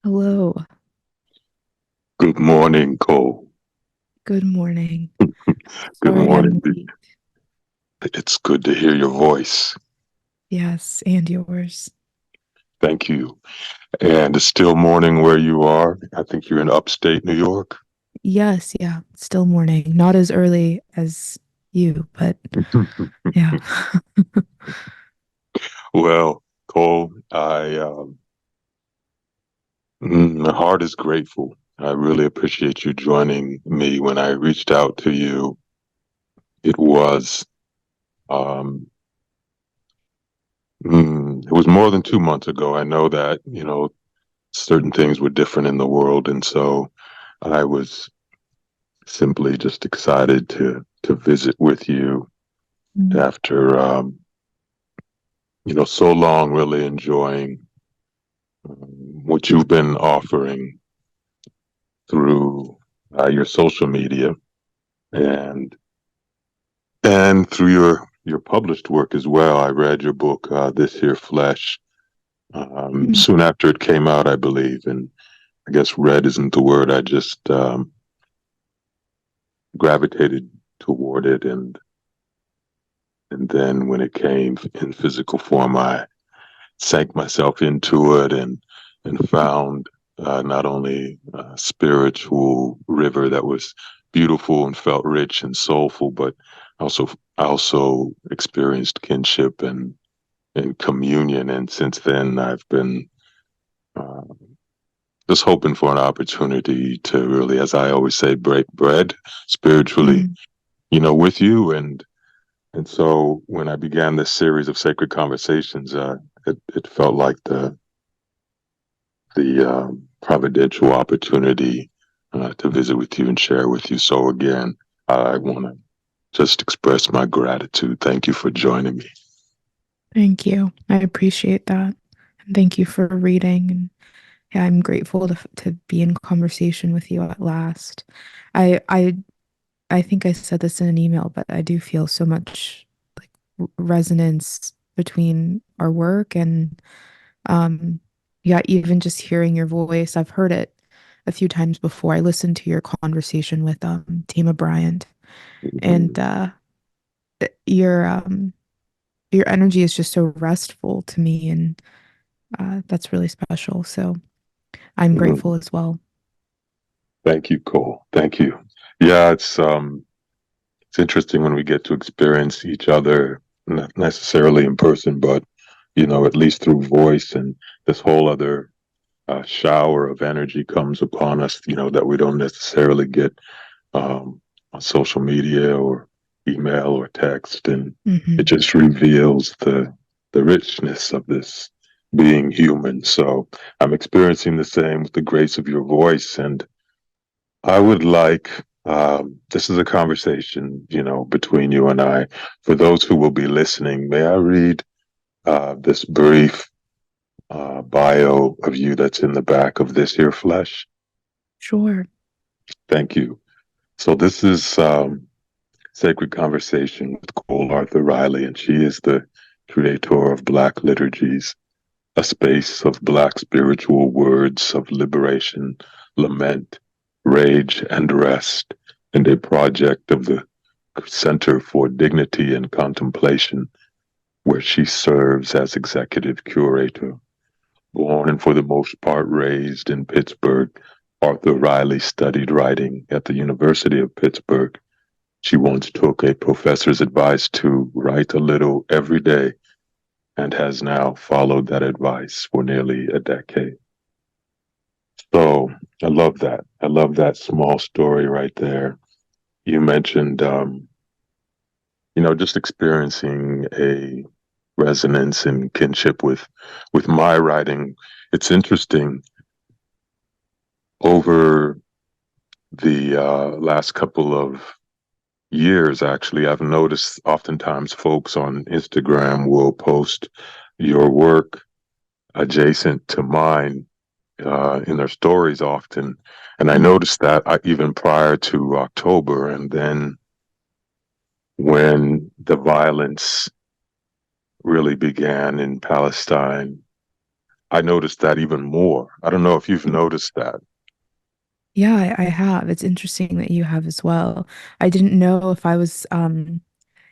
Hello. Good morning, Cole. Good morning. Good Sorry I'm morning. late. It's good to hear your voice. Yes, and yours. Thank you. And it's still morning where you are. I think you're in upstate New York. Yes, yeah, still morning. Not as early as you, but yeah. Well, Cole, my heart is grateful. I really appreciate you joining me. When I reached out to you, it was um, it was more than 2 months ago. I know that certain things were different in the world, and so I was simply just excited to visit with you Mm. after so long really enjoying what you've been offering through your social media and through your published work as well. I read your book This Here Flesh Mm. soon after it came out, I believe, and I guess read isn't the word. I just gravitated toward it, and then when it came in physical form, I sank myself into it and found not only a spiritual river that was beautiful and felt rich and soulful, but also I also experienced kinship and communion. And since then, I've been uh, just hoping for an opportunity to really, as I always say, break bread spiritually, Mm. with you. And so when I began this series of sacred conversations, it felt like the providential opportunity to visit with you and share with you. So again, I want to just express my gratitude. Thank you for joining me. Thank you. I appreciate that. And thank you for reading. And yeah, I'm grateful to be in conversation with you at last. I I I think I said this in an email, but I do feel so much like resonance between our work and Um, yeah, even just hearing your voice, I've heard it a few times before. I listened to your conversation with Tima Bryant, and Mhm. your your energy is just so restful to me, and that's really special. So I'm grateful Mhm. as well. Thank you, Cole. Thank you. Yeah, it's interesting when we get to experience each other, not necessarily in person, but at least through voice, and this whole other shower of energy comes upon us, that we don't necessarily get on social media or email or text, and it Hmm. just reveals the richness of this being human. So I'm experiencing the same with the grace of your voice, and I would like this is a conversation, between you and I. For those who will be listening, may I read this brief bio of you that's in the back of this here flesh? Sure. Thank you. So this is Sacred Conversation with Cole Arthur Riley, and she is the creator of Black Liturgies, a space of Black spiritual words of liberation, lament, rage, and rest, and a project of the Center for Dignity and Contemplation, where she serves as executive curator. Born and for the most part raised in Pittsburgh, Arthur Riley studied writing at the University of Pittsburgh. She once took a professor's advice to write a little every day and has now followed that advice for nearly a decade. So I love that. I love that small story right there. You mentioned, just experiencing a resonance and kinship with my writing. It's interesting over the last couple of years, actually, I've noticed oftentimes folks on Instagram will post your work adjacent to mine in their stories often. And I Mm. noticed that even prior to October. And then when the violence really began in Palestine, I noticed that even more. I don't know if you've noticed that. Yeah, I have. It's interesting that you have as well. I didn't know if I was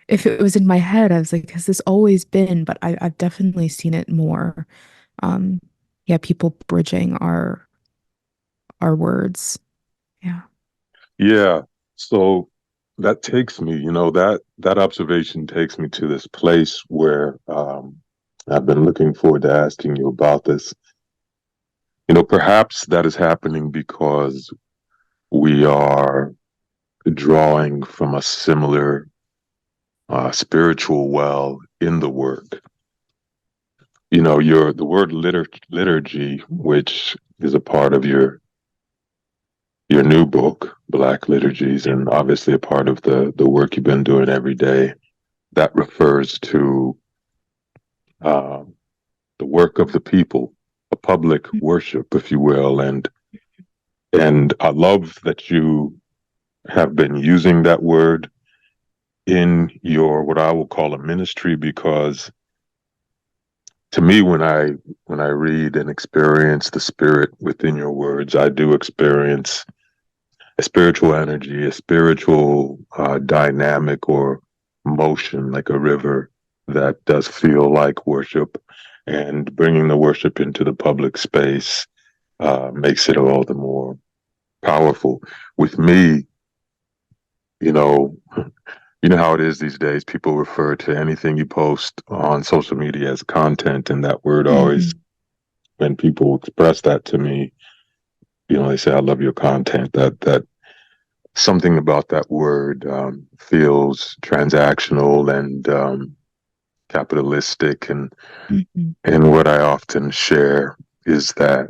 if it was in my head. I was like, has this always been? But I've definitely seen it more. Um, yeah, people bridging our words. Yeah. Yeah. So that takes me, that observation takes me to this place where I've been looking forward to asking you about this. Perhaps that is happening because we are drawing from a similar spiritual well in the work. The word liturgy, which is a part of your new book, Black Liturgies, and obviously a part of the work you've been doing every day. That refers to uh, the work of the people, a public worship, if you will, and I love that you have been using that word in your what I will call a ministry because to me when I read and experience the spirit within your words, I do experience a spiritual energy, a spiritual dynamic or motion like a river that does feel like worship. And bringing the worship into the public space makes it all the more powerful. With me, you know, you know how it is these days. People refer to anything you post on social media as content, and that word always, Hmm. when people express that to me, they say, "I love your content." That something about that word feels transactional and capitalistic, Hmm. and what I often share is that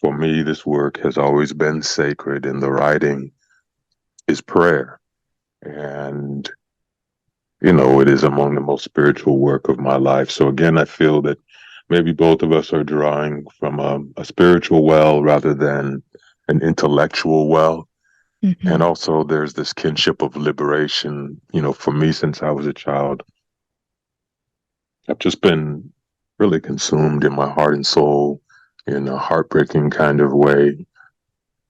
for me, this work has always been sacred, and the writing is prayer, and it is among the most spiritual work of my life. So again, I feel that maybe both of us are drawing from a spiritual well rather than an intellectual well. And Hmm. also, there's this kinship of liberation. For me, since I was a child, I've just been really consumed in my heart and soul in a heartbreaking kind of way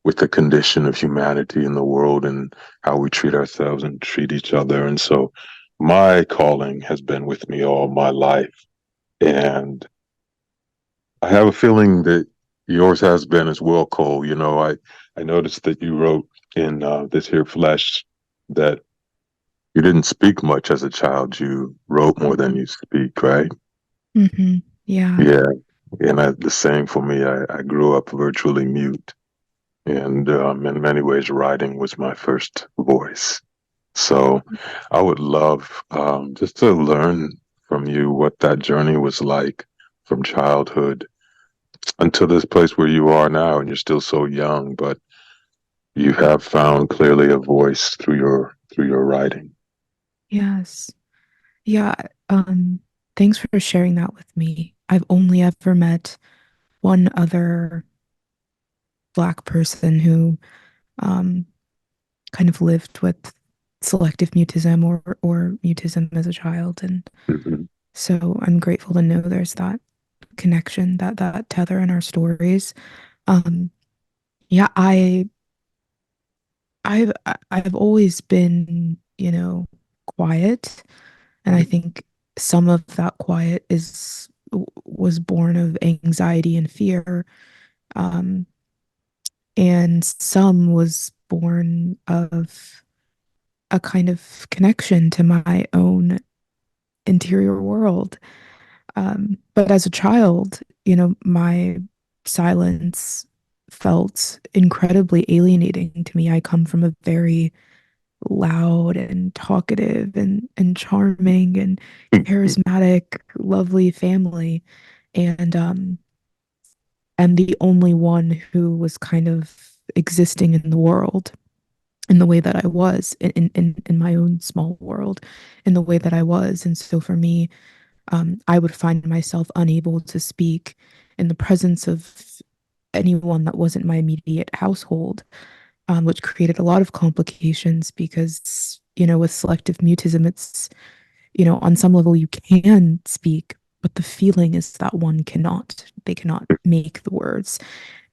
with the condition of humanity in the world and how we treat ourselves and treat each other. And so, my calling has been with me all my life. And I have a feeling that yours has been as well, Cole. I noticed that you wrote in This Here Flesh that you didn't speak much as a child. You wrote more than you speak, right? Hmm. Yeah. Yeah. And the same for me. I grew up virtually mute. And in many ways, writing was my first voice. So I would love just to learn from you what that journey was like from childhood until this place where you are now. And you're still so young, but you have found clearly a voice through your writing. Yes. Yeah. Thanks for sharing that with me. I've only ever met one other Black person who um, kind of lived with selective mutism or mutism as a child, and Hmm. so I'm grateful to know there's that connection, that tether in our stories. Um, yeah, I've always been, quiet, and I think some of that quiet is was born of anxiety and fear, um, and some was born of a kind of connection to my own interior world. But as a child, my silence felt incredibly alienating to me. I come from a very loud and talkative and charming and charismatic, lovely family. And the only one who was kind of existing in the world in the way that I was in my own small world, in the way that I was. And so for me, I would find myself unable to speak in the presence of anyone that wasn't my immediate household, which created a lot of complications because, with selective mutism, it's, on some level you can speak, but the feeling is that they cannot make the words,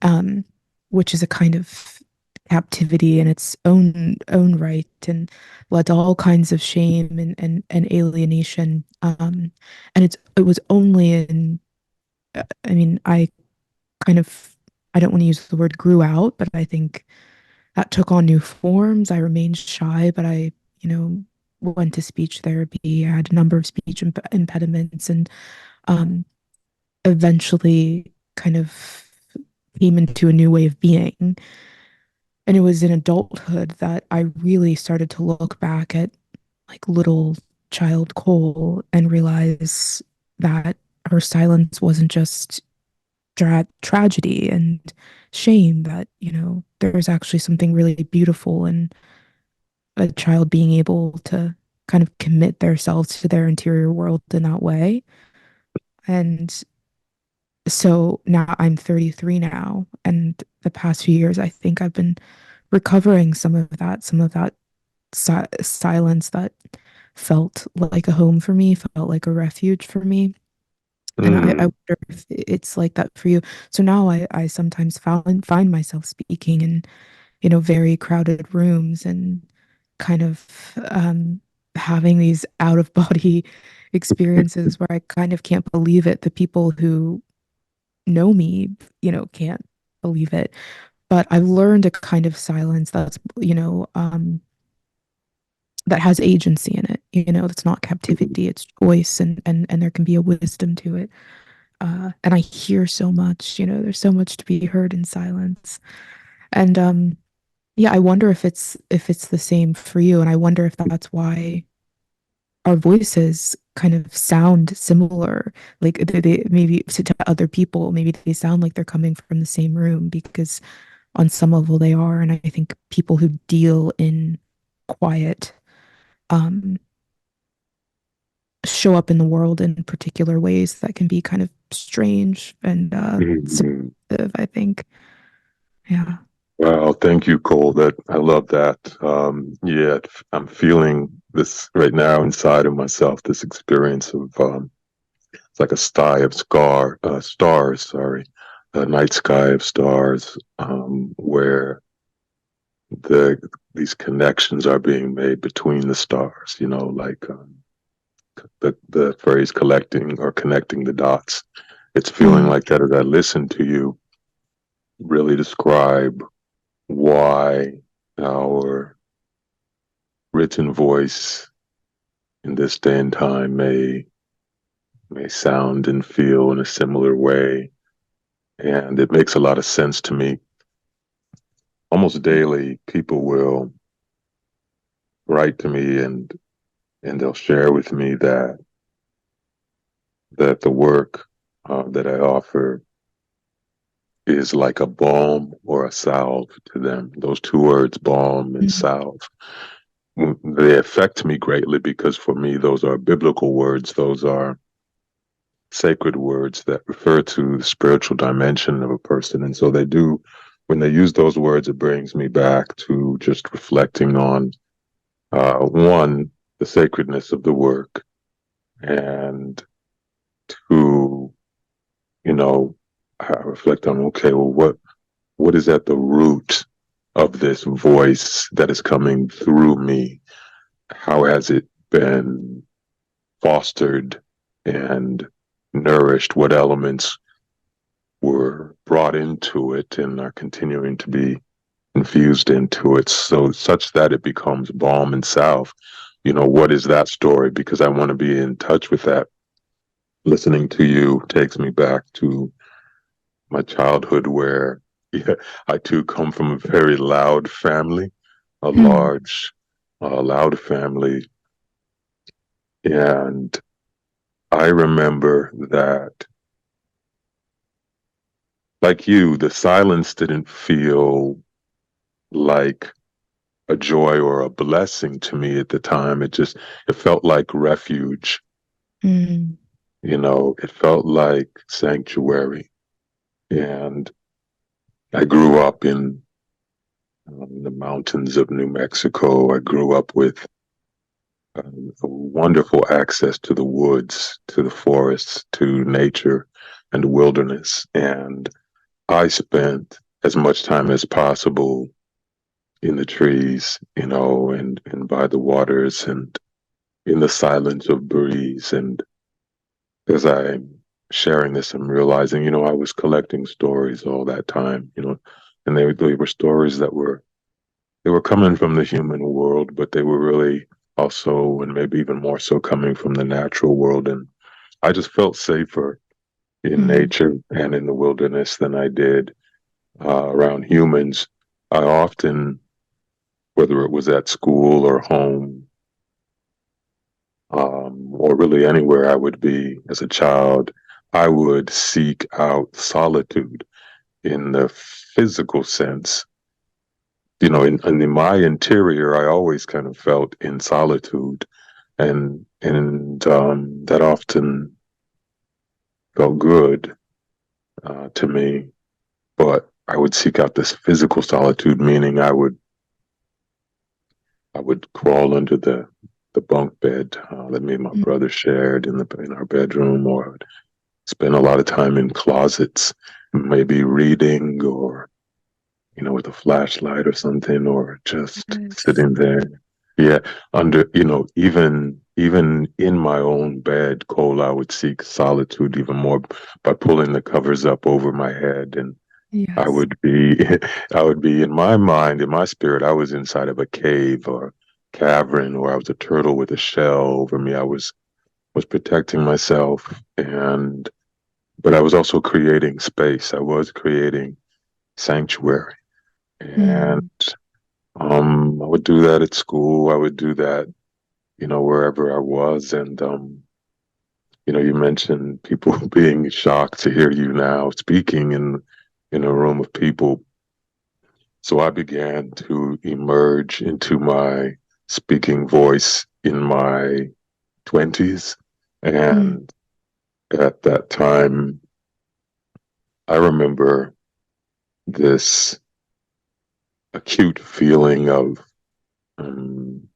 um, which is a kind of captivity in its own right and led to all kinds of shame and alienation. And it was only in, I mean, kind of, I don't want to use the word grew out, but I think that took on new forms. I remained shy, but you know, went to speech therapy. I had a number of speech impediments and um, eventually kind of came into a new way of being. And it was in adulthood that I really started to look back at like little child Cole and realize that her silence wasn't just tragedy and shame, that, there's actually something really beautiful in a child being able to kind of commit themselves to their interior world in that way. And so now I'm 33 now, and the past few years, I think I've been recovering some of that silence that felt like a home for me, felt like a refuge for me. And I Mm, wonder if it's like that for you. So now I sometimes find myself speaking in, very crowded rooms and kind of having these out of body experiences where I kind of can't believe it. The people who know me, can't believe it. But I've learned a kind of silence that's, that has agency in it, that's not captivity, it's choice, and there can be a wisdom to it. And I hear so much, there's so much to be heard in silence. And yeah, I wonder if it's the same for you. And I wonder if that's why our voices kind of sound similar. Like they maybe to other people, maybe they sound like they're coming from the same room because on some level they are. And I think people who deal in quiet um show up in the world in particular ways that can be kind of strange and mm. subversive, I think. Yeah. Wow, thank you, Cole. That I love that. Yeah, I'm feeling this right now inside of myself. This experience of it's like a sky of stars. Sorry, a night sky of stars, where the these connections are being made between the stars. Like the phrase "collecting" or "connecting the dots." It's feeling Mm, like that as I listen to you really describe why our written voice in this day and time may sound and feel in a similar way. And it makes a lot of sense to me. Almost daily, people will write to me and they'll share with me that the work that I offer is like a balm or a salve to them. Those two words, balm and mm, salve, they affect me greatly because for me, those are biblical words. Those are sacred words that refer to the spiritual dimension of a person. And so they do, when they use those words, it brings me back to just reflecting on one, the sacredness of the work, and two, you know, I reflect on, okay, well, what is at the root of this voice that is coming through me? How has it been fostered and nourished? What elements were brought into it and are continuing to be infused into it, so such that it becomes balm and salve? What is that story? Because I want to be in touch with that. Listening to you takes me back to my childhood where, yeah, I too come from a very loud family, a mm, large, loud family. And I remember that, like you, the silence didn't feel like a joy or a blessing to me at the time. It felt like refuge. mm, It felt like sanctuary. And I grew up in the mountains of New Mexico. I grew up with a wonderful access to the woods, to the forests, to nature and the wilderness. And I spent as much time as possible in the trees, and by the waters and in the silence of breeze. And as I'm sharing this, I'm realizing, I was collecting stories all that time, and they were stories they were coming from the human world, but they were really also, and maybe even more so, coming from the natural world. And I just felt safer in Mm, nature and in the wilderness than I did around humans. I often, whether it was at school or home, or really anywhere I would be as a child, I would seek out solitude in the physical sense. In my interior, I always kind of felt in solitude, and that often felt good to me. But I would seek out this physical solitude, meaning I would crawl under the bunk bed that me and my mm, brother shared in our bedroom, or spend a lot of time in closets, maybe reading or, with a flashlight or something, or just yes. sitting there. Yeah, under, even in my own bed, Cole, I would seek solitude even more by pulling the covers up over my head. And I Yes. would be, I would be in my mind, in my spirit, I was inside of a cave or cavern, or I was a turtle with a shell over me. I was protecting myself, and but I was also creating space. I was creating sanctuary. And Mm, I would do that at school. I would do that, wherever I was. And you mentioned people being shocked to hear you now speaking in a room of people. So I began to emerge into my speaking voice in my 20s. mm, And at that time, I remember this acute feeling of, um,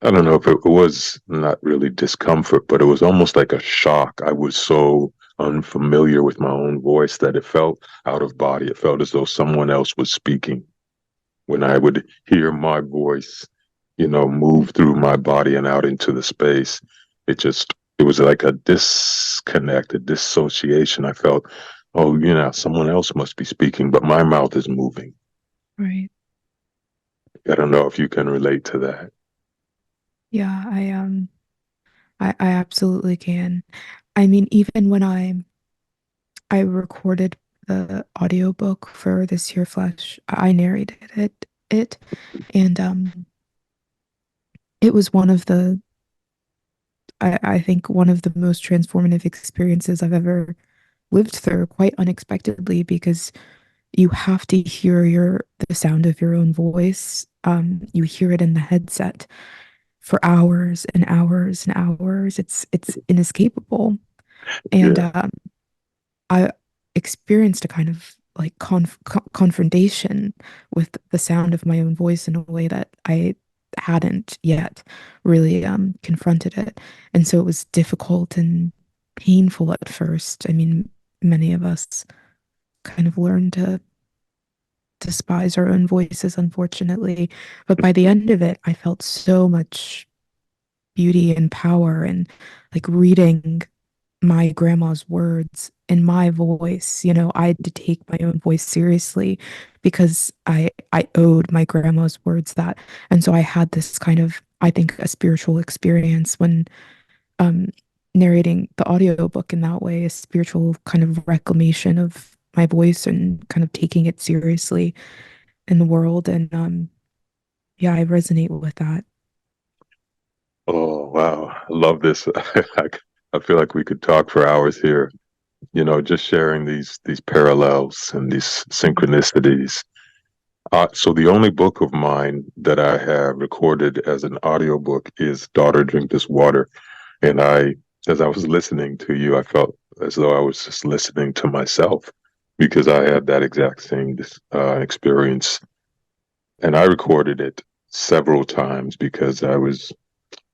I don't know if it was not really discomfort, but it was almost like a shock. I was so unfamiliar with my own voice that it felt out of body. It felt as though someone else was speaking. When I would hear my voice, move through my body and out into the space, it was like a disconnect, a dissociation. I felt, oh, someone else must be speaking, but my mouth is moving. right. I don't know if you can relate to that. Yeah, I absolutely can. I mean, even when I recorded the audiobook for This Here Flesh, I narrated it and it was one of the I think one of the most transformative experiences I've ever lived through, quite unexpectedly, because you have to hear the sound of your own voice. You hear it in the headset for hours and hours and hours. It's inescapable. And Yeah. I experienced a kind of like confrontation with the sound of my own voice in a way that I hadn't yet really confronted it. And so it was difficult and painful at first. I mean, many of us kind of learn to despise our own voices, unfortunately. But by the end of it, I felt so much beauty and power and like reading my grandma's words in my voice. I had to take my own voice seriously because I owed my grandma's words that. And so I had this kind of, I think, a spiritual experience when um narrating the audiobook in that way, a spiritual kind of reclamation of my voice and kind of taking it seriously in the world. And yeah, I resonate with that. Oh, wow. I love this. I feel like we could talk for hours here, just sharing these parallels and these Mhm. synchronicities. So the only book of mine that I have recorded as an audiobook is Daughter Drink This Water. And as I was listening to you, I felt as though I was just listening to myself because I had that exact same experience. And I recorded it several times because there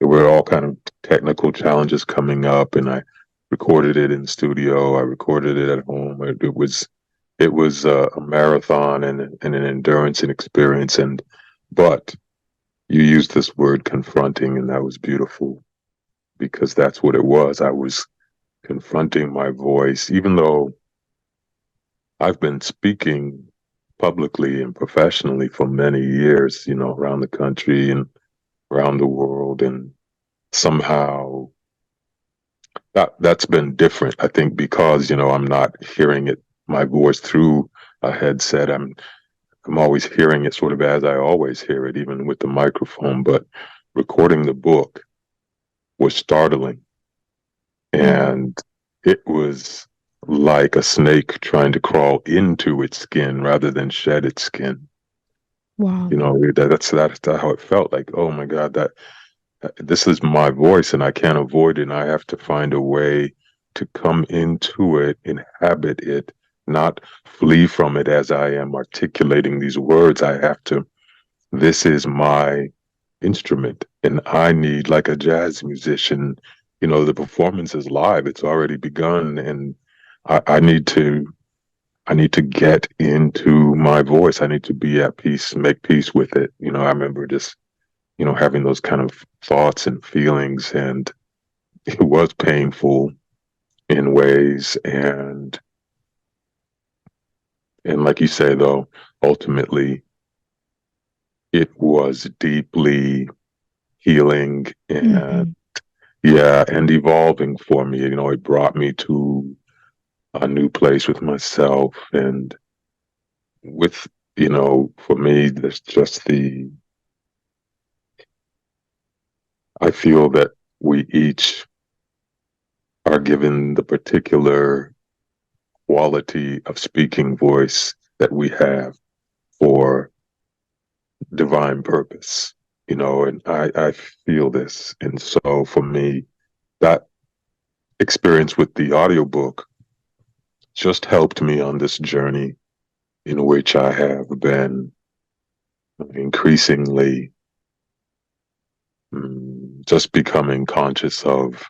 were all kind of technical challenges coming up, and I recorded it in the studio. I recorded it at home. It was a marathon and an endurance and experience. And but you used this word confronting, and that was beautiful because that's what it was. I was confronting my voice, even though I've been speaking publicly and professionally for many years, around the country and around the world. And somehow that's been different. I think because, I'm not hearing my voice through a headset. I'm always hearing it sort of as I always hear it, even with the microphone. But recording the book was startling. Mm, And it was like a snake trying to crawl into its skin rather than shed its skin. wow. That's how it felt. Like, oh my God, that this is my voice and I can't avoid it. And I have to find a way to come into it, inhabit it, not flee from it as I am articulating these words. This is my instrument. And I need, like a jazz musician, the performance is live. It's already begun. And I, I need to, I need to get into my voice. I need to be at peace, make peace with it. I remember just, having those kind of thoughts and feelings. And it was painful in ways. And like you say, though, ultimately, it was deeply healing and Hmm. yeah, and evolving for me. It brought me to a new place with myself and with, for me, there's just I feel that we each are given the particular quality of speaking voice that we have for divine purpose, and I feel this. And so for me, that experience with the audiobook just helped me on this journey in which I have been increasingly just becoming conscious of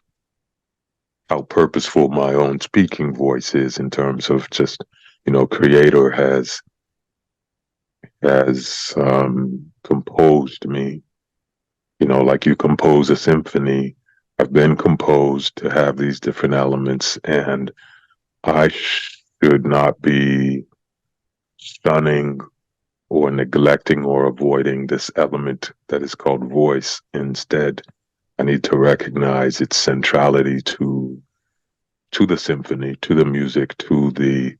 how purposeful my own speaking voice is in terms of just, Creator has composed me, like you compose a symphony. I've been composed to have these different elements, and I should not be stunning or neglecting or avoiding this element that is called voice. Instead, I need to recognize its centrality to the symphony, to the music, to the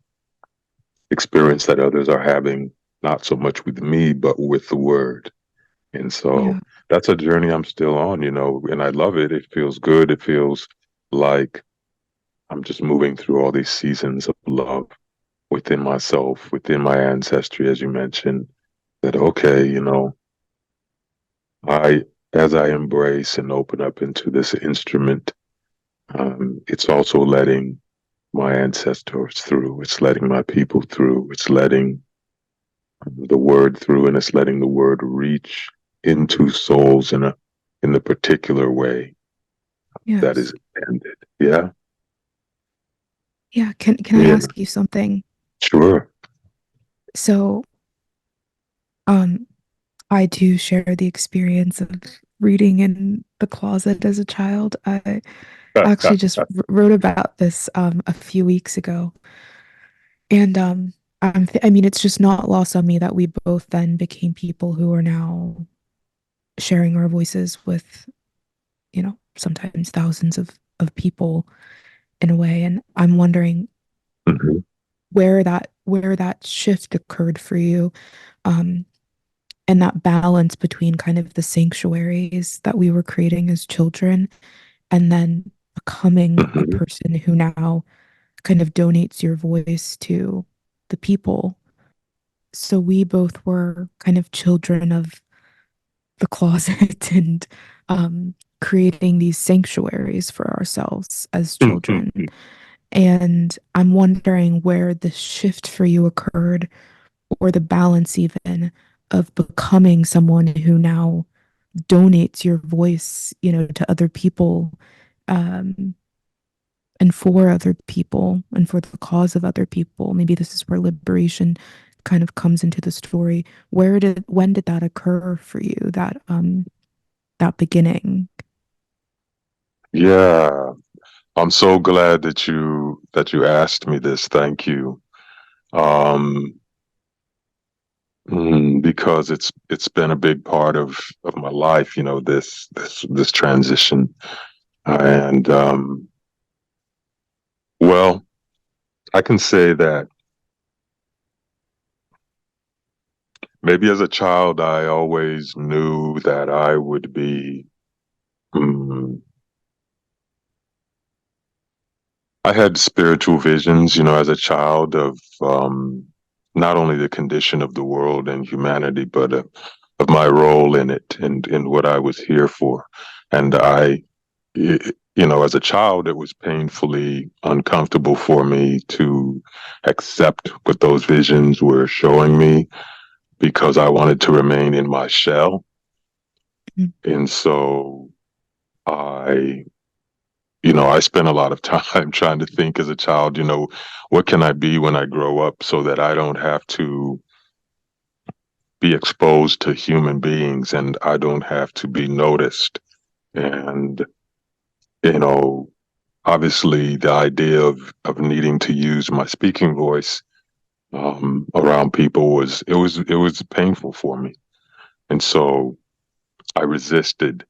experience that others are having, not so much with me, but with the word. And so Yeah. that's a journey I'm still on, and I love it. It feels good. It feels like I'm just moving through all these seasons of love within myself, within my ancestry, as you mentioned, that, okay, I, as I embrace and open up into this instrument, it's also letting my ancestors through. It's letting my people through. It's letting the word through, and it's letting the word reach into souls in the particular way that Yes. is intended. Yeah, Yeah. Can I yeah, ask you something? sure. So, um, I do share the experience of reading in the closet as a child. I actually just wrote about this a few weeks ago. And I mean, it's just not lost on me that we both then became people who are now sharing our voices with, sometimes thousands of people in a way. And I'm wondering Mhm, where that shift occurred for you, um, and that balance between kind of the sanctuaries that we were creating as children and then becoming a mhm, person who now kind of donates your voice to the people. So we both were kind of children of the closet and creating these sanctuaries for ourselves as children. mhm. And I'm wondering where the shift for you occurred or the balance even of becoming someone who now donates your voice, to other people, um, and for other people and for the cause of other people. Maybe this is where liberation kind of comes into the story. When did that occur for you? That beginning. Yeah, I'm so glad that you asked me this. Thank you. Um, because it's been a big part of my life, this transition. And well, I can say that maybe as a child, I always knew that I would be. mm, I had spiritual visions, as a child of not only the condition of the world and humanity, but of my role in it and in what I was here for. And as a child, it was painfully uncomfortable for me to accept what those visions were showing me because I wanted to remain in my shell. Mm, And so I I spent a lot of time trying to think as a child, what can I be when I grow up so that I don't have to be exposed to human beings and I don't have to be noticed. And, you know, obviously the idea of needing to use my speaking voice around people was painful for me. And so I resisted.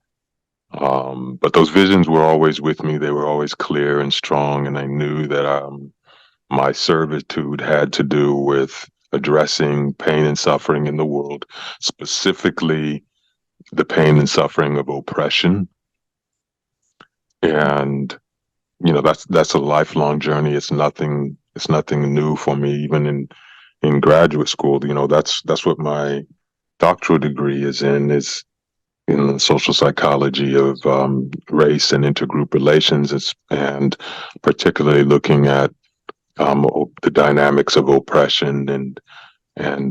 But those visions were always with me. They were always clear and strong. And I knew that my servitude had to do with addressing pain and suffering in the world, specifically the pain and suffering of oppression. And that's a lifelong journey. It's nothing new for me, even in graduate school. That's what my doctoral degree is in the social psychology of race and intergroup relations, and particularly looking at the dynamics of oppression and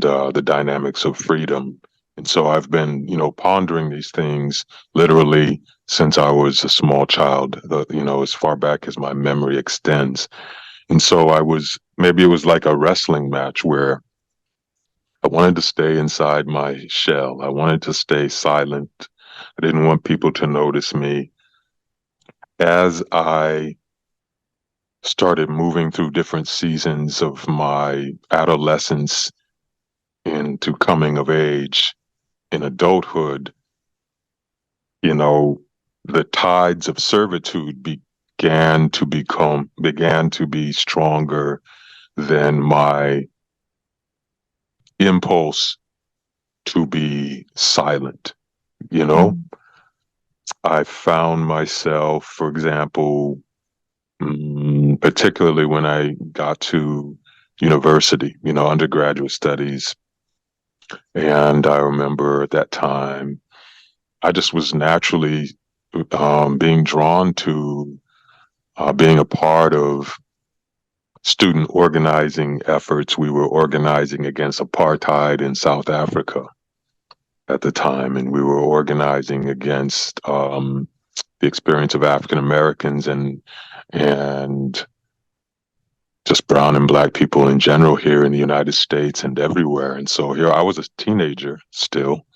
the dynamics of freedom. And so I've been, pondering these things literally since I was a small child, as far back as my memory extends. And so maybe it was like a wrestling match where I wanted to stay inside my shell. I wanted to stay silent. I didn't want people to notice me. As I started moving through different seasons of my adolescence into coming of age in adulthood, you know, the tides of servitude began to be stronger than my impulse to be silent. You know, mm, I found myself, for example, particularly when I got to university, undergraduate studies. And I remember at that time, I just was naturally being drawn to being a part of student organizing efforts. We were organizing against apartheid in South Africa at the time, and we were organizing against the experience of African Americans and just brown and black people in general here in the United States and everywhere. And so here I was a teenager still,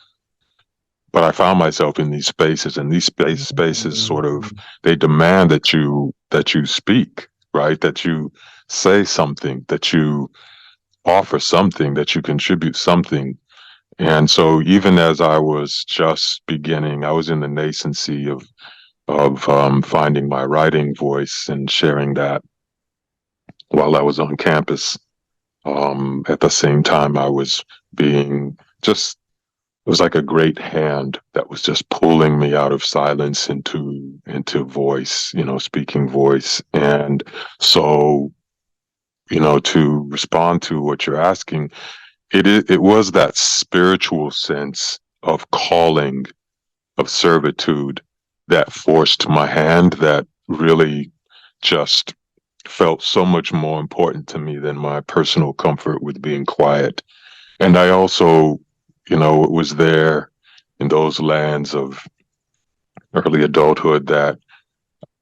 but I found myself in these spaces, and these spaces sort of they demand that you speak, right? That you say something, that you offer something, that you contribute something. And so even as I was just beginning, I was in the nascency of finding my writing voice and sharing that while I was on campus. At the same time, I was being just it was like a great hand that was just pulling me out of silence into voice, speaking voice. And so, to respond to what you're asking, it was that spiritual sense of calling, of servitude that forced my hand, that really just felt so much more important to me than my personal comfort with being quiet. And I also, it was there in those lands of early adulthood that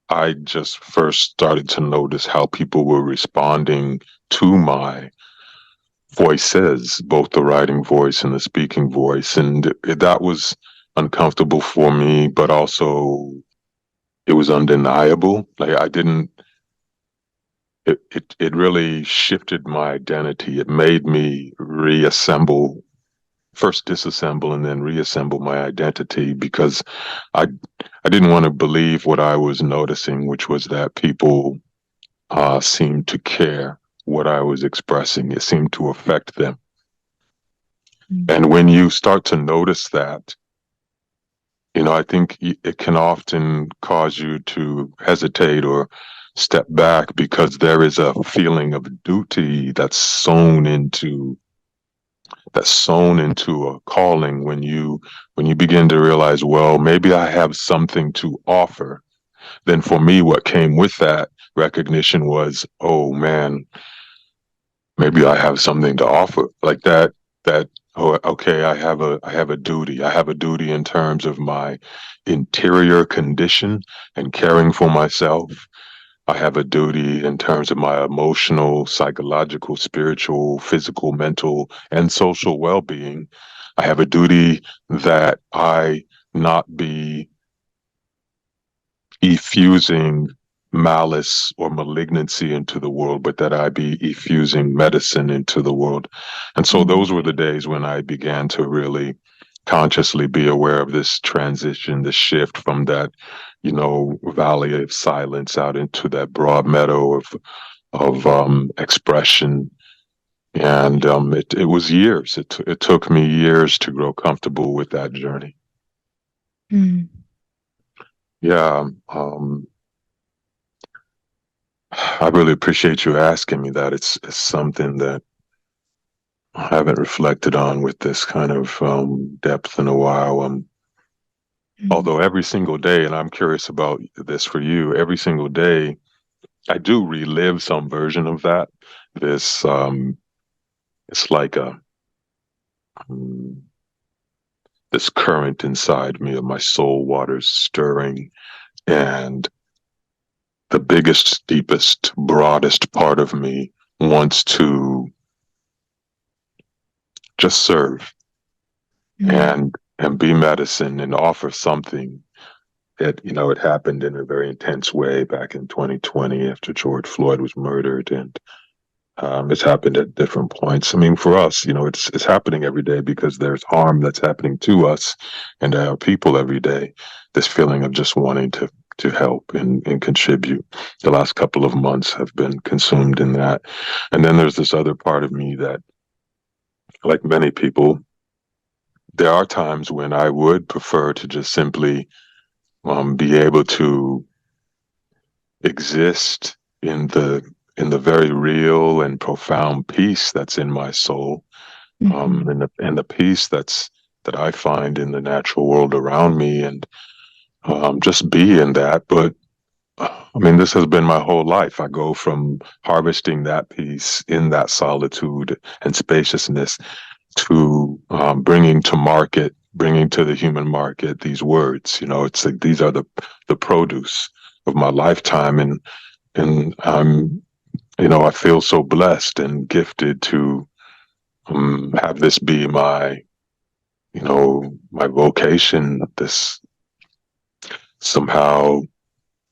I just first started to notice how people were responding to my voices, both the writing voice and the speaking voice. And that was uncomfortable for me, but also it was undeniable. Like I didn't, it really shifted my identity. It made me reassemble, first disassemble and then reassemble my identity because I, I didn't want to believe what I was noticing, which was that people seemed to care what I was expressing. It seemed to affect them. Mm. And when you start to notice that, I think it can often cause you to hesitate or step back because there is a feeling of duty that's sewn into a calling when you begin to realize, well, maybe I have something to offer. Then for me, what came with that recognition was, oh man, maybe I have something to offer. Like that oh, okay, I have a duty. I have a duty in terms of my interior condition and caring for myself. I have a duty in terms of my emotional, psychological, spiritual, physical, mental, and social well-being. I have a duty that I not be effusing malice or malignancy into the world, but that I be effusing medicine into the world. And so Mm. those were the days when I began to really consciously be aware of this transition, the shift from that, valley of silence out into that broad meadow of expression. And it was years. It took me years to grow comfortable with that journey. Mm. Yeah. I really appreciate you asking me that. It's something that I haven't reflected on with this kind of depth in a while. Mm. Although every single day, and I'm curious about this for you, every single day I do relive some version of that. This it's like a um, this current inside me of my soul waters stirring, and the biggest, deepest, broadest part of me wants to just serve Mm. and be medicine and offer something. It happened in a very intense way back in 2020 after George Floyd was murdered, and it's happened at different points. I mean, for us, it's happening every day because there's harm that's happening to us and our people every day. This feeling of just wanting to help and contribute. The last couple of months have been consumed in that, and then there's this other part of me that, like many people, there are times when I would prefer to just simply be able to exist in the very real and profound peace that's in my soul, Mhm. and the peace that I find in the natural world around me, and just be in that. But I mean, this has been my whole life. I go from harvesting that peace in that solitude and spaciousness to bringing to the human market these words. It's like these are the produce of my lifetime, and I feel so blessed and gifted to have this be my vocation. This somehow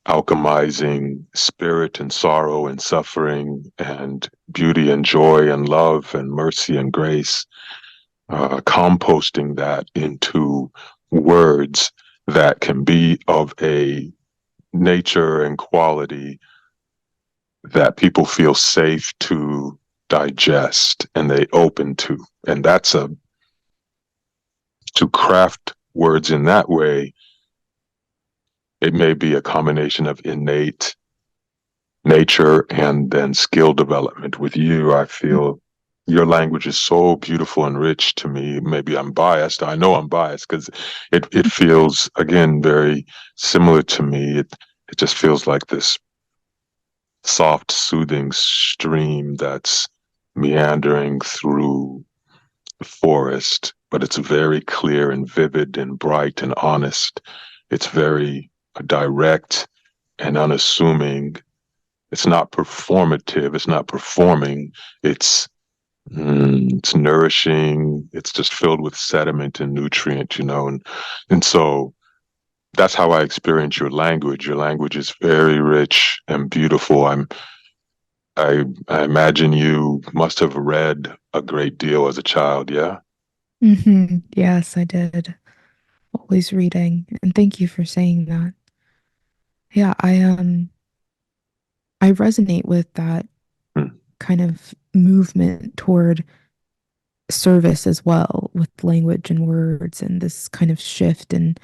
alchemizing spirit and sorrow and suffering and beauty and joy and love and mercy and grace, composting that into words that can be of a nature and quality that people feel safe to digest and they open to. And that's to craft words in that way, it may be a combination of innate nature and then skill development. With you, I feel your language is so beautiful and rich to me. Maybe I'm biased. I know I'm biased because it feels, again, very similar to me. It just feels like this soft, soothing stream that's meandering through the forest but it's very clear and vivid and bright and honest. It's very direct and unassuming. It's not performative. It's not performing. It's it's nourishing. It's just filled with sediment and nutrient, and so that's how I experience your language. Your language is very rich and beautiful. I imagine you must have read a great deal as a child, yeah? Yes, I did. Always reading. And thank you for saying that. Yeah, I resonate with that Hmm. kind of movement toward service as well with language and words and this kind of shift and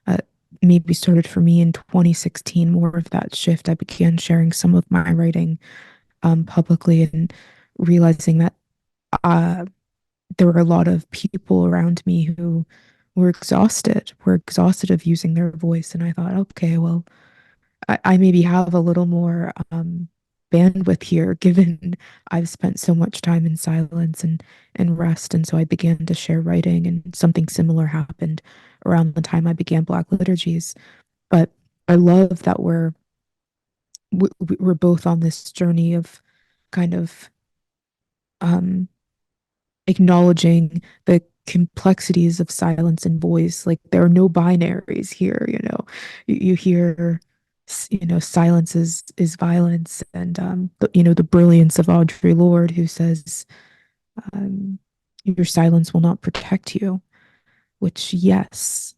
uh, maybe started for me in 2016 more of that shift. I began sharing some of my writing publicly and realizing that uh, there were a lot of people around me who were exhausted of using their voice. And I thought, okay, well, I maybe have a little more bandwidth here, given I've spent so much time in silence and rest. And so I began to share writing, and something similar happened around the time I began Black liturgies. But I love that we're both on this journey of kind of um, acknowledging the complexities of silence and voice. Like there are no binaries here, you hear, silence is violence. And, the brilliance of Audre Lorde, who says, um, your silence will not protect you, which yes,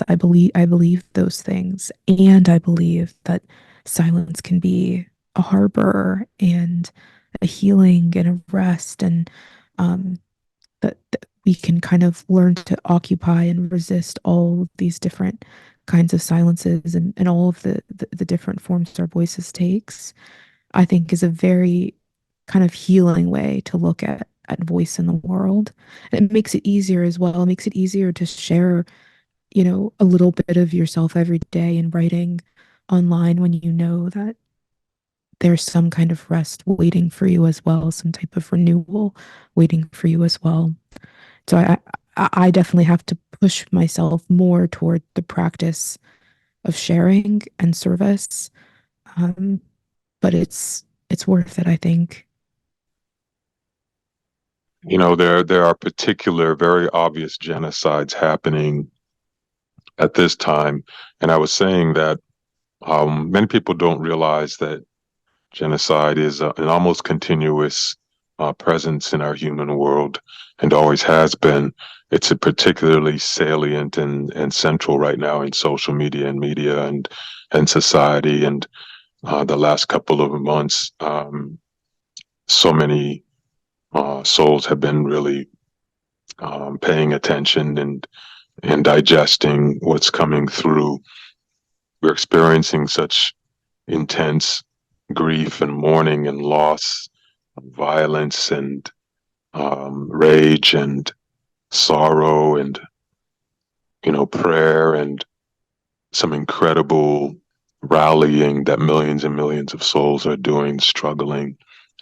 I believe those things. And I believe that silence can be a harbor and a healing and a rest and, um, that we can kind of learn to occupy and resist all of these different kinds of silences and all of the different forms our voices takes, I think is a very kind of healing way to look at voice in the world. And it makes it easier as well. It makes it easier to share, a little bit of yourself every day in writing online when you know that there's some kind of rest waiting for you as well, some type of renewal waiting for you as well. So I definitely have to push myself more toward the practice of sharing and service. Um, but it's worth it, I think. There are particular, very obvious genocides happening at this time. And I was saying that many people don't realize that genocide is an almost continuous presence in our human world and always has been. It's a particularly salient and central right now in social media and media and society. And the last couple of months, so many souls have been really paying attention and digesting what's coming through. We're experiencing such intense grief and mourning and loss, violence and rage and sorrow and prayer and some incredible rallying that millions and millions of souls are doing, struggling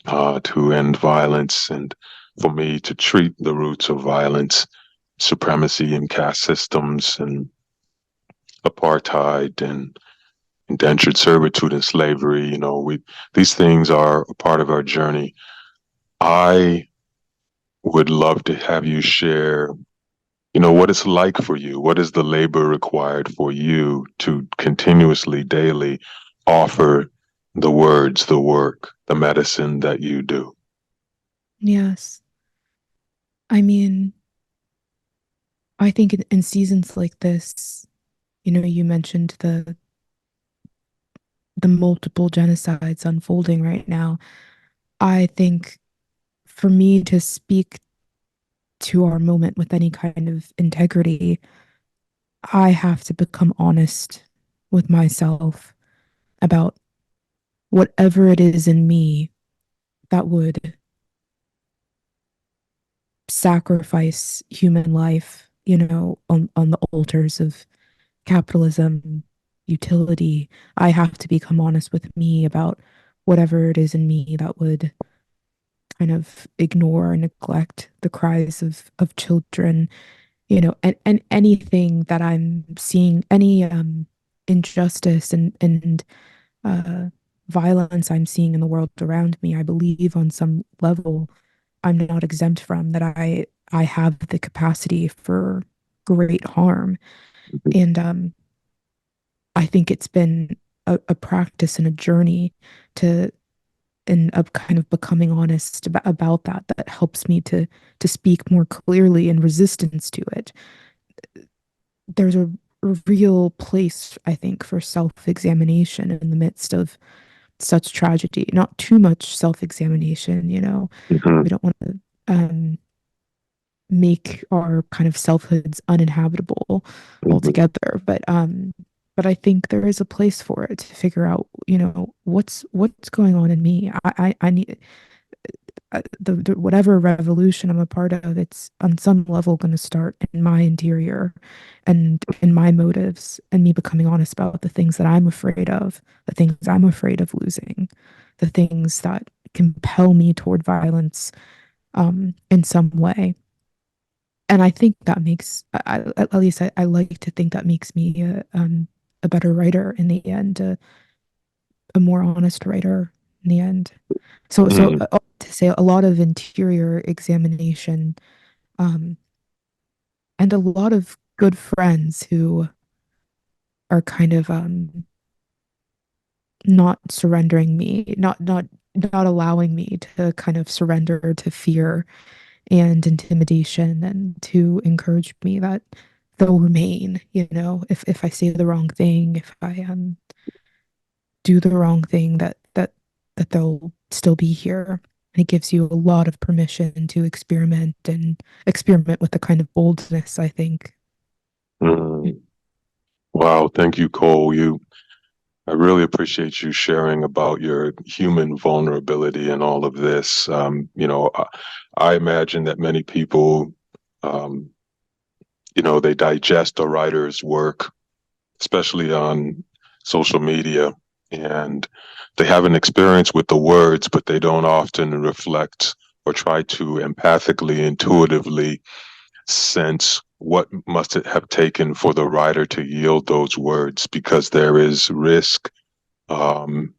to end violence and for me to treat the roots of violence, supremacy and caste systems and apartheid and indentured servitude and slavery. We these things are a part of our journey. I would love to have you share, what it's like for you. What is the labor required for you to continuously, daily offer the words, the work, the medicine that you do? Yes. I mean, I think in seasons like this, you mentioned the multiple genocides unfolding right now. I think for me to speak to our moment with any kind of integrity, I have to become honest with myself about whatever it is in me that would sacrifice human life, on the altars of capitalism, utility. I have to become honest with me about whatever it is in me that would kind of ignore or neglect the cries of children and anything that I'm seeing, any injustice and uh, violence I'm seeing in the world around me, I believe on some level I'm not exempt from, that I have the capacity for great harm. And I think it's been a practice and a journey to and of kind of becoming honest about that that helps me to speak more clearly in resistance to it. There's a real place, I think, for self-examination in the midst of such tragedy. Not too much self-examination, Hmm. we don't want to make our kind of selfhoods uninhabitable Hmm. altogether. But I think there is a place for it to figure out, what's going on in me. I need the whatever revolution I'm a part of, it's on some level going to start in my interior and in my motives, and me becoming honest about the things that I'm afraid of, the things I'm afraid of losing, the things that compel me toward violence in some way. And I think that makes, at least I like to think that makes me a better writer in the end, a more honest writer in the end. So Hmm. to say, a lot of interior examination, um, and a lot of good friends who are kind of not surrendering me, not allowing me to kind of surrender to fear and intimidation, and to encourage me that they'll remain, if I say the wrong thing, if I do the wrong thing, that they'll still be here. And it gives you a lot of permission to experiment with the kind of boldness, I think. Hmm. Wow, thank you, Cole. I really appreciate you sharing about your human vulnerability and all of this. I imagine that many people, um, they digest a writer's work, especially on social media, and they have an experience with the words, but they don't often reflect or try to empathically, intuitively sense what must it have taken for the writer to yield those words, because there is risk, um,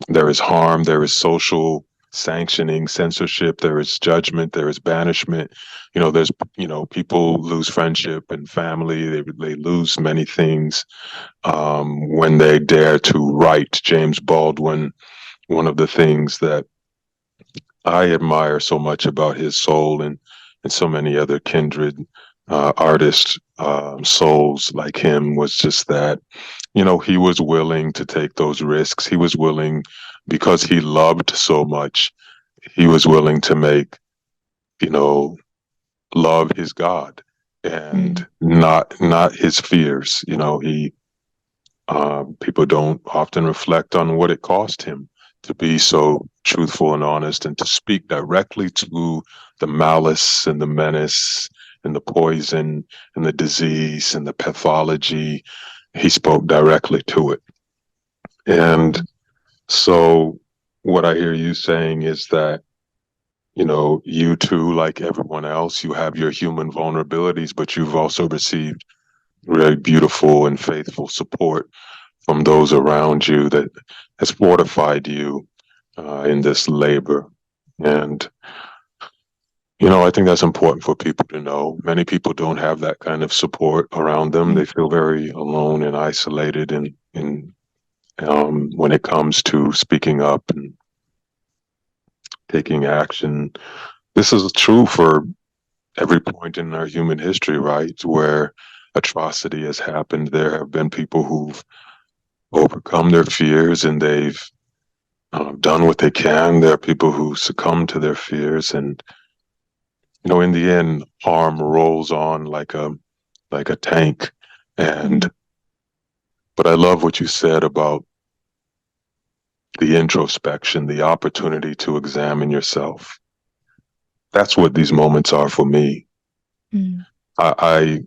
there is harm, there is social sanctioning, censorship, there is judgment, there is banishment. There's, people lose friendship and family, they lose many things when they dare to write. James Baldwin, one of the things that I admire so much about his soul, and so many other kindred artists, souls like him, was just that, he was willing to take those risks. He was willing, because he loved so much, he was willing to make, you know, love his God Mm, and not his fears. He people don't often reflect on what it cost him to be so truthful and honest, and to speak directly to the malice and the menace and the poison and the disease and the pathology. He spoke directly to it. And mm, so, what I hear you saying is that, you too, like everyone else, you have your human vulnerabilities, but you've also received very beautiful and faithful support from those around you that has fortified you in this labor. And, I think that's important for people to know. Many people don't have that kind of support around them. They mm, feel very alone and isolated, and when it comes to speaking up and taking action. This is true for every point in our human history, right? Where atrocity has happened, there have been people who've overcome their fears, and they've done what they can. There are people who succumb to their fears, and in the end, harm rolls on like a tank. And mm, but I love what you said about the introspection, the opportunity to examine yourself. That's what these moments are for me. mm, I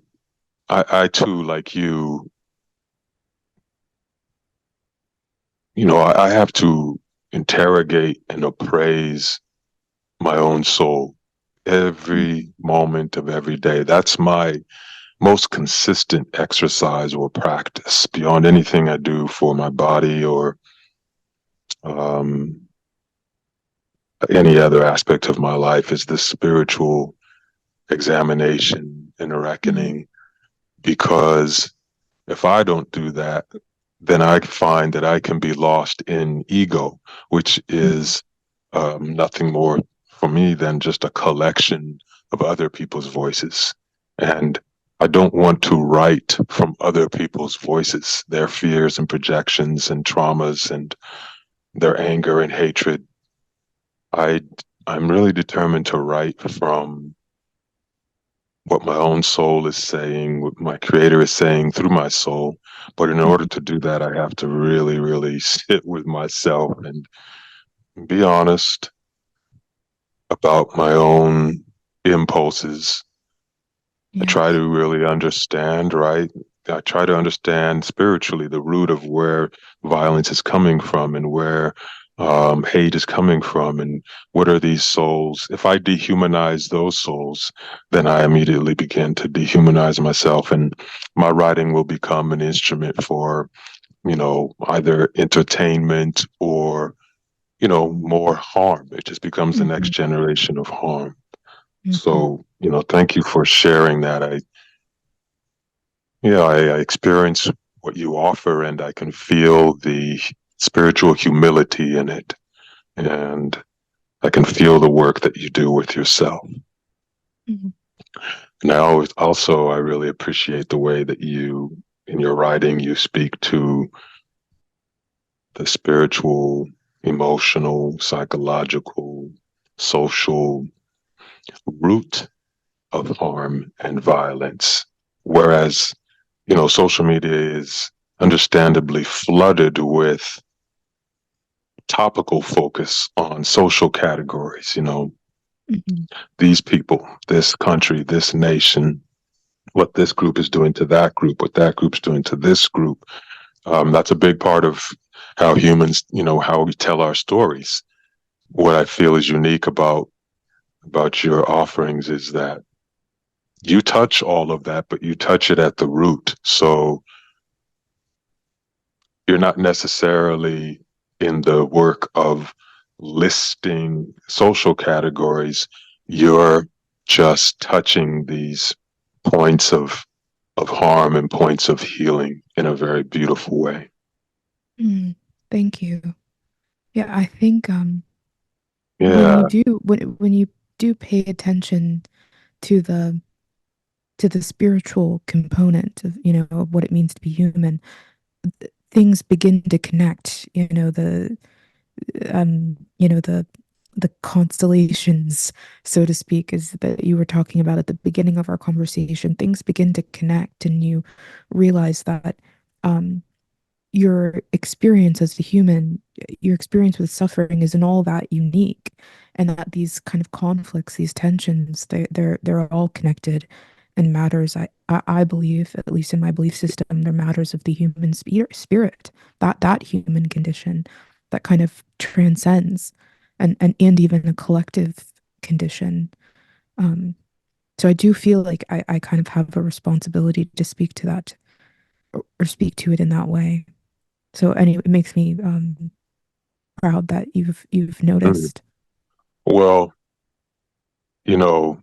I too, like you, I have to interrogate and appraise my own soul. every moment of every day. That's my most consistent exercise or practice beyond anything I do for my body or um, any other aspect of my life is this spiritual examination and a Mm, reckoning. Because if I don't do that, then I find that I can be lost in ego, which mm, is nothing more for me than just a collection of other people's voices. And I don't want to write from other people's voices, their fears and projections and traumas and their anger and hatred. I I'm really determined to write from what my own soul is saying, what my creator is saying through my soul. But in order mhm. to do that, I have to really, really sit with myself and be honest about my own impulses. I try Yes. to really understand, right? I try to understand spiritually the root of where violence is coming from and where hate is coming from and what are these souls. If I dehumanize those souls, then I immediately begin to dehumanize myself and my writing will become an instrument for, either entertainment or, more harm. It just becomes the next Mhm, generation of harm. mhm, So, thank you for sharing that. I experience what you offer and I can feel the spiritual humility in it. And I can feel the work that you do with yourself. mhm. And I really appreciate the way that in your writing, you speak to the spiritual, emotional, psychological, social root of harm and violence. Whereas, social media is understandably flooded with topical focus on social categories, Mhm, these people, this country, this nation, what this group is doing to that group, what that group's doing to this group. That's a big part of how humans, how we tell our stories. What I feel is unique about your offerings is that you touch all of that, but you touch it at the root. So you're not necessarily in the work of listing social categories. You're just touching these points of harm and points of healing in a very beautiful way. mm. Thank you. Yeah, I think Yeah. when you do pay attention to the spiritual component of, of what it means to be human, things begin to connect, the constellations, so to speak, is that you were talking about at the beginning of our conversation. Things begin to connect, and you realize that um, your experience as a human, your experience with suffering isn't all that unique, and that these kind of conflicts, these tensions, they're all connected and matters. I believe, at least in my belief system, they're matters of the human spirit, that human condition that kind of transcends and even a collective condition. Um, so I do feel like I kind of have a responsibility to speak to that or speak to it in that way. So anyway, it makes me proud that you've Mm. noticed. Well, you know,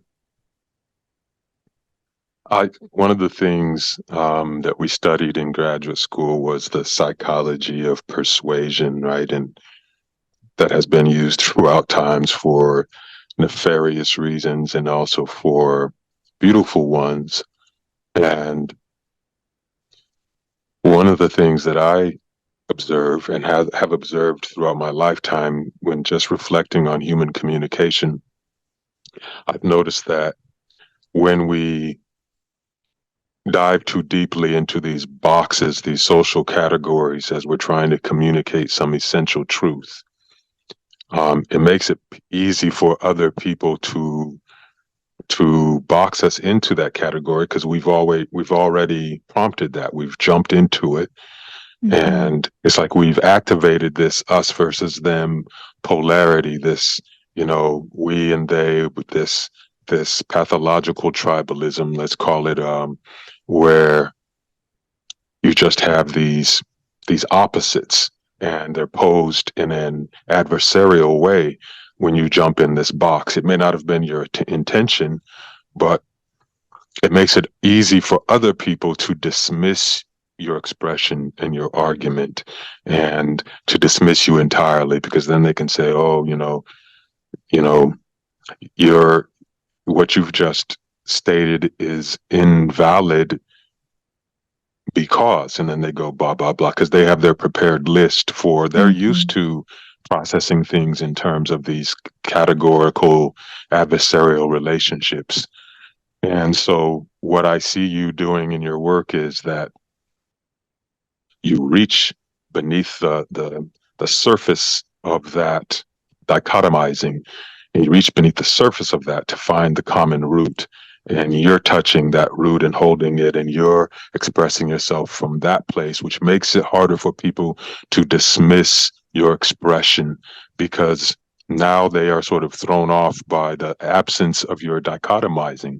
I one of the things that we studied in graduate school was the psychology of persuasion, right? And that has been used throughout times for nefarious reasons and also for beautiful ones. And one of the things that I observe and have observed throughout my lifetime when just reflecting on human communication, I've noticed that when we dive too deeply into these boxes, these social categories, as we're trying to communicate some essential truth, it makes it easy for other people to box us into that category because we've already prompted that. We've jumped into it. Hmm. And it's like we've activated this us versus them polarity, this, we and they with this this pathological tribalism, let's call it, where you just have these opposites, and they're posed in an adversarial way when you jump in this box. It may not have been your intention, but it makes it easy for other people to dismiss your expression and your argument, and to dismiss you entirely, because then they can say, oh, you know you're what you've just stated is invalid because, and then they go blah blah blah, because they have their prepared list, for they're used Hmm. to processing things in terms of these categorical adversarial relationships. And so what I see you doing in your work is that you reach beneath the surface of that dichotomizing, and you reach beneath the surface of that to find the common root. And you're touching that root and holding it, and you're expressing yourself from that place, which makes it harder for people to dismiss your expression, because now they are sort of thrown off by the absence of your dichotomizing.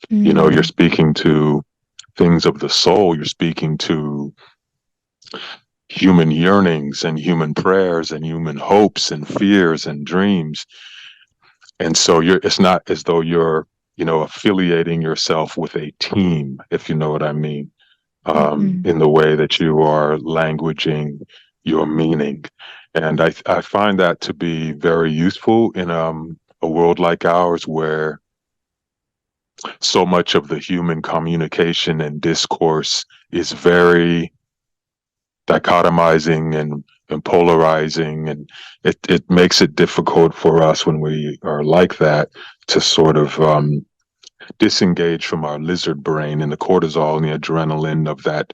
You're Hmm. speaking to things of the soul, you're speaking to human yearnings and human prayers and human hopes and fears and dreams. And so it's not as though you're, affiliating yourself with a team, if you know what I mean, Hmm. in the way that you are languaging your meaning. And I find that to be very useful in a world like ours, where so much of the human communication and discourse is very dichotomizing and polarizing, and it makes it difficult for us when we are like that to sort of disengage from our lizard brain and the cortisol and the adrenaline of that,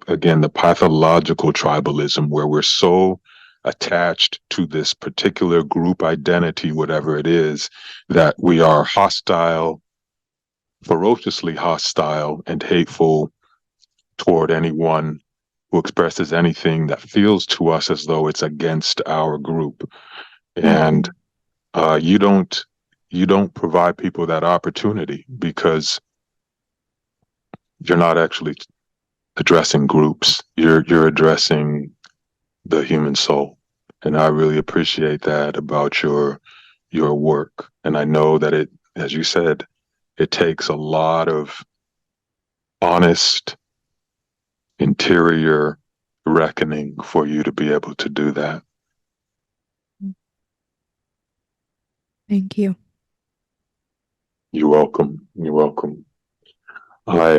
again, the pathological tribalism, where we're so attached to this particular group identity, whatever it is, that we are hostile, ferociously hostile and hateful toward anyone who expresses anything that feels to us as though it's against our group. And Hmm. you don't provide people that opportunity, because you're not actually addressing groups. You're addressing the human soul. And I really appreciate that about your work. And I know that it, as you said, it takes a lot of honest interior reckoning for you to be able to do that. Thank you. You're welcome. You're welcome. I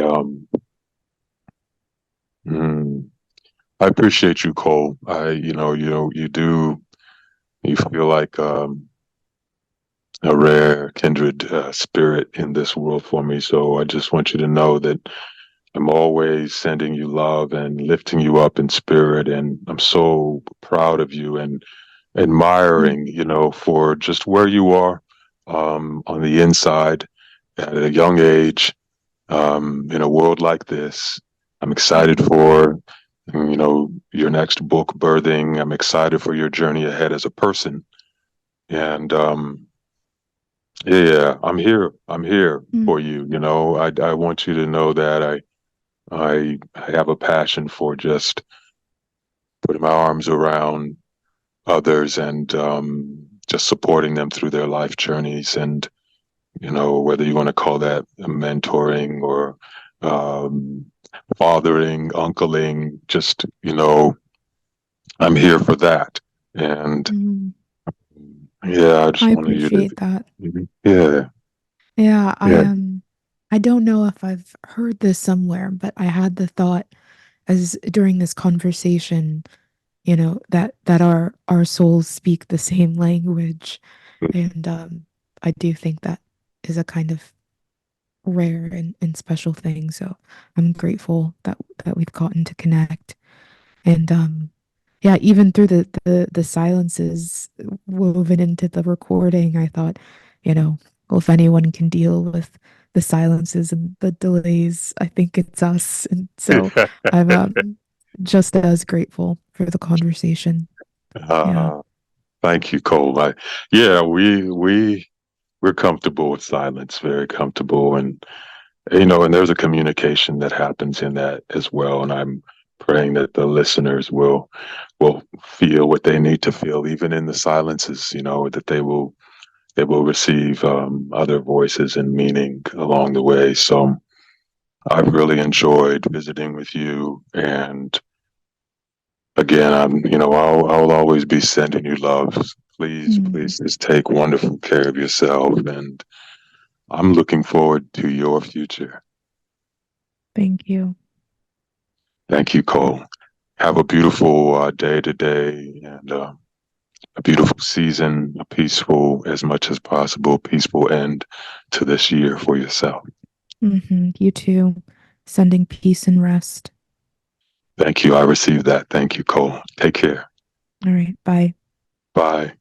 mm, I appreciate you, Cole. You feel like a rare kindred spirit in this world for me. So I just want you to know that I'm always sending you love and lifting you up in spirit, and I'm so proud of you and Mm. admiring, for just where you are on the inside at a young age, in a world like this. I'm excited for, your next book birthing. I'm excited for your journey ahead as a person. And yeah, I'm here. I'm here Mm. for you. I want you to know that I have a passion for just putting my arms around others, and just supporting them through their life journeys. And whether you want to call that mentoring or um, fathering, uncling, just, I'm here for that. And Mm. yeah, I just I wanted you to, appreciate that. yeah, Yeah, yeah. I don't know if I've heard this somewhere, but I had the thought as during this conversation, that our souls speak the same language. And I do think that is a kind of rare and special thing. So I'm grateful that we've gotten to connect. And yeah, even through the silences woven into the recording, I thought, well, if anyone can deal with the silences and the delays, I think it's us. And so I'm just as grateful for the conversation. Yeah. uh, Thank you, Cole. Yeah, we're we're comfortable with silence, very comfortable, and and there's a communication that happens in that as well. And I'm praying that the listeners will feel what they need to feel, even in the silences. That they will receive other voices and meaning along the way. So I've really enjoyed visiting with you, and again, I'll always be sending you love. Please, Mm, please, just take wonderful care of yourself, and I'm looking forward to your future. thank you. Thank you, Cole. Have a beautiful day today, and a beautiful season, a peaceful, as much as possible, peaceful end to this year for yourself. You too. Sending peace and rest. Thank you. I received that. Thank you, Cole. Take care. All right. Bye. Bye.